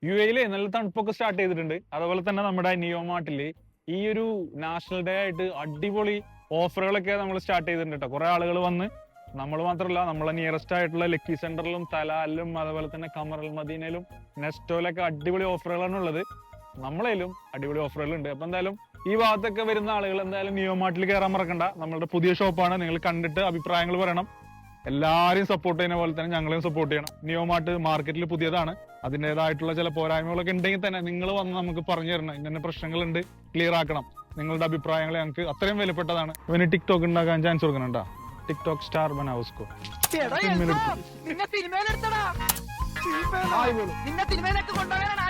UAE നല്ല തണുപ്പൊക്കെ start ചെയ്തിട്ടുണ്ട്. അതുപോലെ തന്നെ നമ്മുടെ നിയോ മാർട്ടില് ഈ ഒരു നാഷണൽ ഡേ ആയിട്ട് അടിപൊളി ഓഫറുകളൊക്കെ നമ്മൾ സ്റ്റാർട്ട് ചെയ്തിട്ടുണ്ട് കേട്ടോ. കുറെ ആളുകൾ വന്ന്, നമ്മൾ മാത്രമല്ല, നമ്മളെ നിയറസ്റ്റ് ആയിട്ടുള്ള ലക്കി സെന്ററിലും തലാലിലും അതുപോലെ തന്നെ കമറൽ മദീനയിലും നെസ്റ്റോയിലൊക്കെ അടിപൊളി ഓഫറുകളാണ് ഉള്ളത്. നമ്മളേലും അടിപൊളി ഓഫറുകളുണ്ട്. അപ്പൊ എന്തായാലും ഈ ഭാഗത്തൊക്കെ വരുന്ന ആളുകൾ എന്തായാലും നിയോ മാർട്ടിൽ കയറാൻ മറക്കണ്ട. നമ്മളുടെ പുതിയ ഷോപ്പാണ്. നിങ്ങൾ കണ്ടിട്ട് അഭിപ്രായങ്ങൾ പറയണം. എല്ലാവരെയും സപ്പോർട്ട് ചെയ്യുന്ന പോലെ തന്നെ ഞങ്ങളെയും സപ്പോർട്ട് ചെയ്യണം. നിയോ മാർട്ട് മാർക്കറ്റിൽ പുതിയതാണ്. അതിൻ്റെതായിട്ടുള്ള ചില പോരായ്മകളൊക്കെ ഉണ്ടെങ്കിൽ തന്നെ നിങ്ങൾ വന്ന് നമുക്ക് പറഞ്ഞു തരണം. ഇങ്ങനെ പ്രശ്നങ്ങളുണ്ട്, ക്ലിയർ ആക്കണം. നിങ്ങളുടെ അഭിപ്രായങ്ങൾ ഞങ്ങൾക്ക് അത്രയും വിലപ്പെട്ടതാണ്. ഇവന് ടിക്ടോക്ക് ഉണ്ടാക്കാൻ ചാൻസ് കൊടുക്കണുണ്ടോ? ടിക്ടോക്ക് സ്റ്റാർ ബനാവുസ്കോ നിന്നെ സിനിമയിലെടുത്തടാ. നിന്നെ സിനിമയിലേക്ക് കൊണ്ടുപോകാനാണ്